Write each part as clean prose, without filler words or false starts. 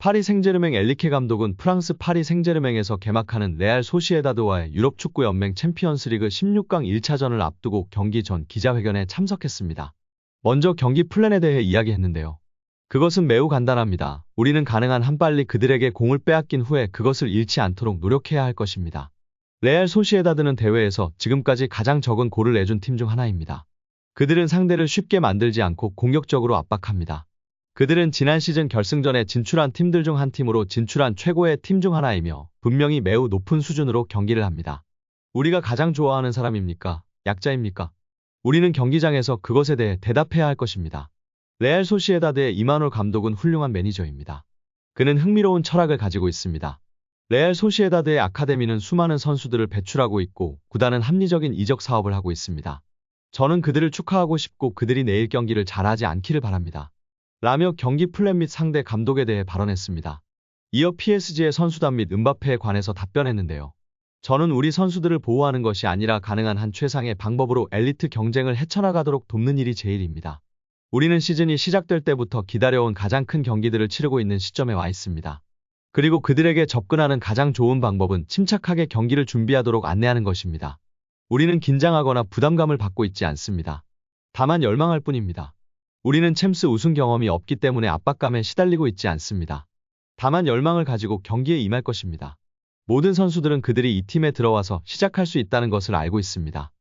파리 생제르맹 엘리케 감독은 프랑스 파리 생제르맹에서 개막하는 레알 소시에다드와의 유럽 축구 연맹 챔피언스리그 16강 1차전을 앞두고 경기 전 기자회견에 참석했습니다. 먼저 경기 플랜에 대해 이야기했는데요. 그것은 매우 간단합니다. 우리는 가능한 한 빨리 그들에게 공을 빼앗긴 후에 그것을 잃지 않도록 노력해야 할 것입니다. 레알 소시에다드는 대회에서 지금까지 가장 적은 골을 내준 팀 중 하나입니다. 그들은 상대를 쉽게 만들지 않고 공격적으로 압박합니다. 그들은 지난 시즌 결승전에 진출한 팀들 중 한 팀으로 진출한 최고의 팀 중 하나이며 분명히 매우 높은 수준으로 경기를 합니다. 우리가 가장 좋아하는 사람입니까? 약자입니까? 우리는 경기장에서 그것에 대해 대답해야 할 것입니다. 레알 소시에다드의 이마누엘 감독은 훌륭한 매니저입니다. 그는 흥미로운 철학을 가지고 있습니다. 레알 소시에다드의 아카데미는 수많은 선수들을 배출하고 있고 구단은 합리적인 이적 사업을 하고 있습니다. 저는 그들을 축하하고 싶고 그들이 내일 경기를 잘하지 않기를 바랍니다. 라며 경기 플랜 및 상대 감독에 대해 발언했습니다. 이어 PSG의 선수단 및 음바페에 관해서 답변했는데요. 저는 우리 선수들을 보호하는 것이 아니라 가능한 한 최상의 방법으로 엘리트 경쟁을 헤쳐나가도록 돕는 일이 제 일입니다. 우리는 시즌이 시작될 때부터 기다려온 가장 큰 경기들을 치르고 있는 시점에 와 있습니다. 그리고 그들에게 접근하는 가장 좋은 방법은 침착하게 경기를 준비하도록 안내하는 것입니다. 우리는 긴장하거나 부담감을 받고 있지 않습니다. 다만 열망할 뿐입니다. 우리는 챔스 우승 경험이 없기 때문에 압박감에 시달리고 있지 않습니다. 다만 열망을 가지고 경기에 임할 것입니다. 모든 선수들은 그들이 이 팀에 들어와서 시작할 수 있다는 것을 알고 있습니다.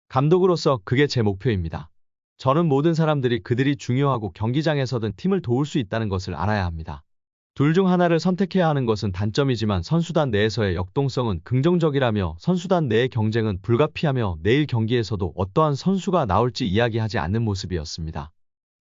감독으로서 그게 제 목표입니다. 저는 모든 사람들이 그들이 중요하고 경기장에서든 팀을 도울 수 있다는 것을 알아야 합니다. 둘 중 하나를 선택해야 하는 것은 단점이지만 선수단 내에서의 역동성은 긍정적이라며 선수단 내의 경쟁은 불가피하며 내일 경기에서도 어떠한 선수가 나올지 이야기하지 않는 모습이었습니다.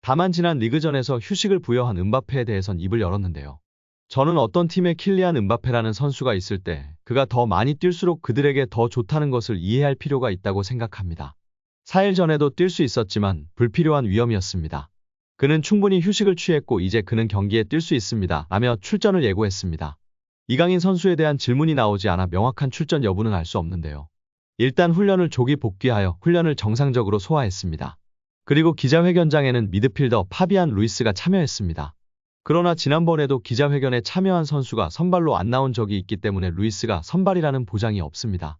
다만 지난 리그전에서 휴식을 부여한 음바페에 대해선 입을 열었는데요. 저는 어떤 팀에 킬리안 음바페라는 선수가 있을 때 그가 더 많이 뛸수록 그들에게 더 좋다는 것을 이해할 필요가 있다고 생각합니다. 4일 전에도 뛸 수 있었지만 불필요한 위험이었습니다. 그는 충분히 휴식을 취했고 이제 그는 경기에 뛸 수 있습니다. 라며 출전을 예고했습니다. 이강인 선수에 대한 질문이 나오지 않아 명확한 출전 여부는 알 수 없는데요. 일단 훈련을 조기 복귀하여 훈련을 정상적으로 소화했습니다. 그리고 기자회견장에는 미드필더 파비안 루이스가 참여했습니다. 그러나 지난번에도 기자회견에 참여한 선수가 선발로 안 나온 적이 있기 때문에 루이스가 선발이라는 보장이 없습니다.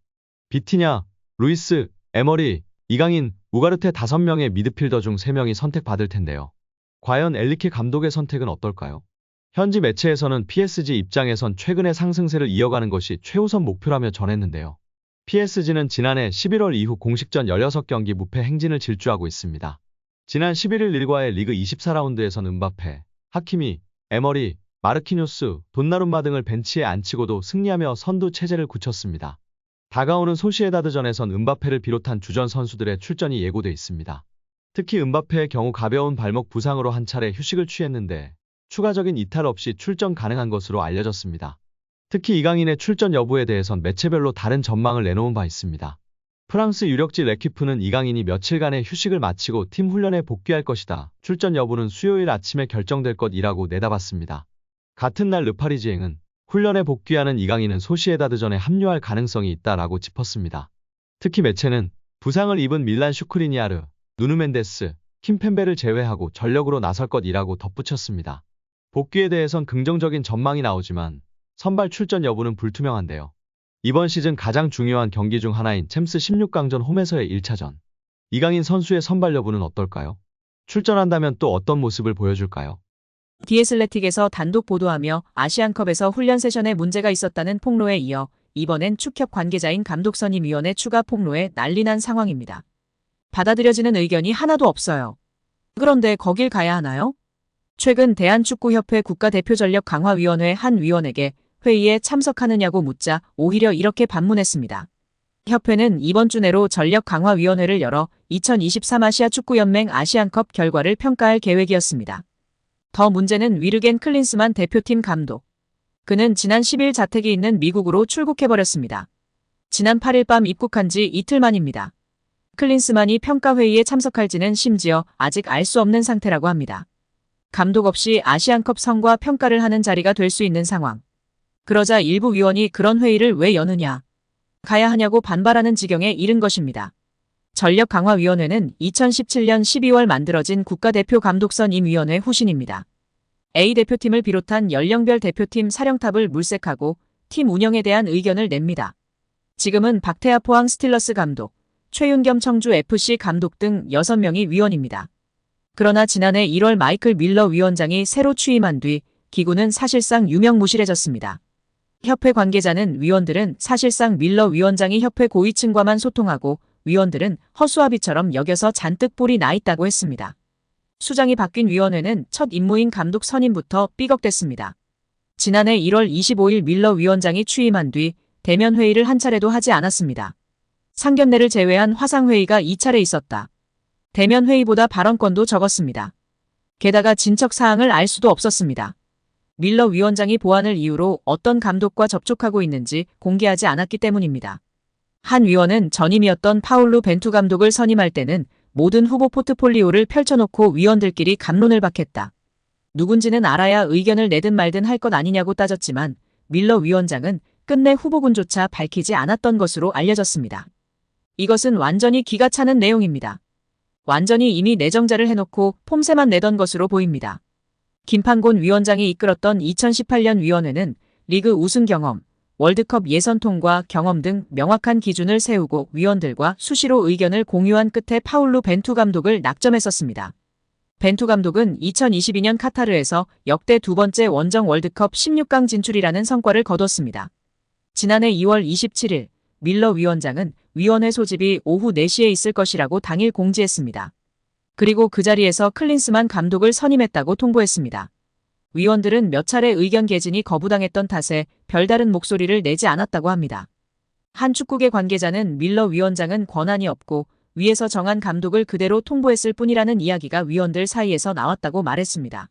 비티냐, 루이스, 에머리, 이강인, 우가르테 5명의 미드필더 중 3명이 선택받을 텐데요. 과연 엘리케 감독의 선택은 어떨까요? 현지 매체에서는 PSG 입장에선 최근의 상승세를 이어가는 것이 최우선 목표라며 전했는데요. PSG는 지난해 11월 이후 공식전 16경기 무패 행진을 질주하고 있습니다. 지난 11일 릴과의 리그 24라운드에선 음바페, 하키미, 에머리, 마르키뉴스, 돈나룸마 등을 벤치에 앉히고도 승리하며 선두 체제를 굳혔습니다. 다가오는 소시에다드전에선 음바페를 비롯한 주전 선수들의 출전이 예고돼 있습니다. 특히 음바페의 경우 가벼운 발목 부상으로 한 차례 휴식을 취했는데 추가적인 이탈 없이 출전 가능한 것으로 알려졌습니다. 특히 이강인의 출전 여부에 대해선 매체별로 다른 전망을 내놓은 바 있습니다. 프랑스 유력지 레퀴프는 이강인이 며칠간의 휴식을 마치고 팀 훈련에 복귀할 것이다. 출전 여부는 수요일 아침에 결정될 것이라고 내다봤습니다. 같은 날 르파리지앵은 훈련에 복귀하는 이강인은 소시에다드전에 합류할 가능성이 있다라고 짚었습니다. 특히 매체는 부상을 입은 밀란 슈크리니아르, 누누 멘데스, 킴펜베를 제외하고 전력으로 나설 것이라고 덧붙였습니다. 복귀에 대해선 긍정적인 전망이 나오지만 선발 출전 여부는 불투명한데요. 이번 시즌 가장 중요한 경기 중 하나인 챔스 16강전 홈에서의 1차전. 이강인 선수의 선발 여부는 어떨까요? 출전한다면 또 어떤 모습을 보여줄까요? 디애슬레틱에서 단독 보도하며 아시안컵에서 훈련 세션에 문제가 있었다는 폭로에 이어 이번엔 축협 관계자인 감독선임위원회 추가 폭로에 난리난 상황입니다. 받아들여지는 의견이 하나도 없어요. 그런데 거길 가야 하나요? 최근 대한축구협회 국가대표전력강화위원회 한 위원에게 회의에 참석하느냐고 묻자 오히려 이렇게 반문했습니다. 협회는 이번 주 내로 전력강화위원회를 열어 2023 아시아축구연맹 아시안컵 결과를 평가할 계획이었습니다. 더 문제는 위르겐 클린스만 대표팀 감독. 그는 지난 10일 자택이 있는 미국으로 출국해버렸습니다. 지난 8일 밤 입국한 지 이틀 만입니다. 클린스만이 평가회의에 참석할지는 심지어 아직 알 수 없는 상태라고 합니다. 감독 없이 아시안컵 성과 평가를 하는 자리가 될 수 있는 상황. 그러자 일부 위원이 그런 회의를 왜 여느냐, 가야 하냐고 반발하는 지경에 이른 것입니다. 전력강화위원회는 2017년 12월 만들어진 국가대표 감독선임위원회 후신입니다. A 대표팀을 비롯한 연령별 대표팀 사령탑을 물색하고 팀 운영에 대한 의견을 냅니다. 지금은 박태하 포항 스틸러스 감독, 최윤겸 청주 FC 감독 등 6명이 위원입니다. 그러나 지난해 1월 마이클 밀러 위원장이 새로 취임한 뒤 기구는 사실상 유명무실해졌습니다. 협회 관계자는 위원들은 사실상 밀러 위원장이 협회 고위층과만 소통하고 위원들은 허수아비처럼 여겨서 잔뜩 뿔이 나 있다고 했습니다. 수장이 바뀐 위원회는 첫 임무인 감독 선임부터 삐걱댔습니다. 지난해 1월 25일 밀러 위원장이 취임한 뒤 대면 회의를 한 차례도 하지 않았습니다. 상견례를 제외한 화상회의가 2차례 있었다. 대면 회의보다 발언권도 적었습니다. 게다가 진척 사항을 알 수도 없었습니다. 밀러 위원장이 보안을 이유로 어떤 감독과 접촉하고 있는지 공개하지 않았기 때문입니다. 한 위원은 전임이었던 파울루 벤투 감독을 선임할 때는 모든 후보 포트폴리오를 펼쳐놓고 위원들끼리 갑론을 박했다. 누군지는 알아야 의견을 내든 말든 할 것 아니냐고 따졌지만 밀러 위원장은 끝내 후보군조차 밝히지 않았던 것으로 알려졌습니다. 이것은 완전히 기가 차는 내용입니다. 완전히 이미 내정자를 해놓고 폼새만 내던 것으로 보입니다. 김판곤 위원장이 이끌었던 2018년 위원회는 리그 우승 경험, 월드컵 예선 통과 경험 등 명확한 기준을 세우고 위원들과 수시로 의견을 공유한 끝에 파울루 벤투 감독을 낙점했었습니다. 벤투 감독은 2022년 카타르에서 역대 두 번째 원정 월드컵 16강 진출이라는 성과를 거뒀습니다. 지난해 2월 27일 밀러 위원장은 위원회 소집이 오후 4시에 있을 것이라고 당일 공지했습니다. 그리고 그 자리에서 클린스만 감독을 선임했다고 통보했습니다. 위원들은 몇 차례 의견 개진이 거부당했던 탓에 별다른 목소리를 내지 않았다고 합니다. 한 축구계 관계자는 밀러 위원장은 권한이 없고 위에서 정한 감독을 그대로 통보했을 뿐이라는 이야기가 위원들 사이에서 나왔다고 말했습니다.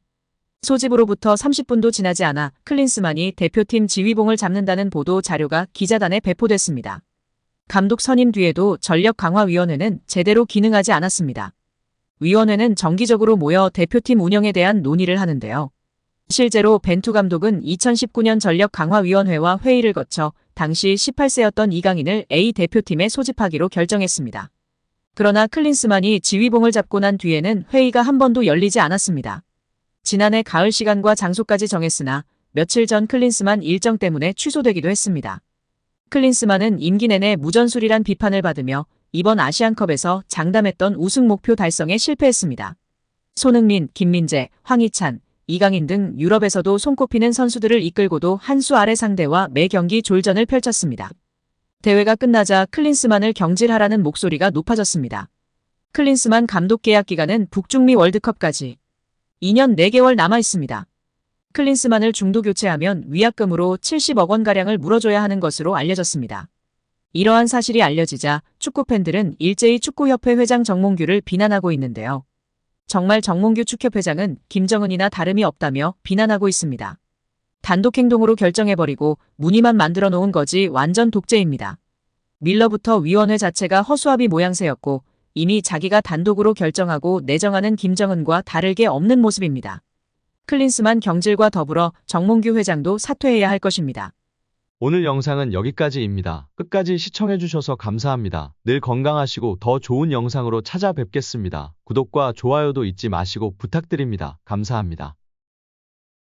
소집으로부터 30분도 지나지 않아 클린스만이 대표팀 지휘봉을 잡는다는 보도 자료가 기자단에 배포됐습니다. 감독 선임 뒤에도 전력강화위원회는 제대로 기능하지 않았습니다. 위원회는 정기적으로 모여 대표팀 운영에 대한 논의를 하는데요. 실제로 벤투 감독은 2019년 전력강화위원회와 회의를 거쳐 당시 18세였던 이강인을 A 대표팀에 소집하기로 결정했습니다. 그러나 클린스만이 지휘봉을 잡고 난 뒤에는 회의가 한 번도 열리지 않았습니다. 지난해 가을 시간과 장소까지 정했으나 며칠 전 클린스만 일정 때문에 취소되기도 했습니다. 클린스만은 임기 내내 무전술이란 비판을 받으며 이번 아시안컵에서 장담했던 우승 목표 달성에 실패했습니다. 손흥민, 김민재, 황희찬, 이강인 등 유럽에서도 손꼽히는 선수들을 이끌고도 한 수 아래 상대와 매 경기 졸전을 펼쳤습니다. 대회가 끝나자 클린스만을 경질하라는 목소리가 높아졌습니다. 클린스만 감독 계약 기간은 북중미 월드컵까지 2년 4개월 남아 있습니다. 클린스만을 중도 교체하면 위약금으로 70억 원가량을 물어줘야 하는 것으로 알려졌습니다. 이러한 사실이 알려지자 축구팬들은 일제히 축구협회 회장 정몽규를 비난하고 있는데요. 정말 정몽규 축협회장은 김정은이나 다름이 없다며 비난하고 있습니다. 단독 행동으로 결정해버리고 무늬만 만들어 놓은 거지 완전 독재입니다. 밀러부터 위원회 자체가 허수아비 모양새였고 이미 자기가 단독으로 결정하고 내정하는 김정은과 다를 게 없는 모습입니다. 클린스만 경질과 더불어 정몽규 회장도 사퇴해야 할 것입니다. 오늘 영상은 여기까지입니다. 끝까지 시청해주셔서 감사합니다. 늘 건강하시고 더 좋은 영상으로 찾아뵙겠습니다. 구독과 좋아요도 잊지 마시고 부탁드립니다. 감사합니다.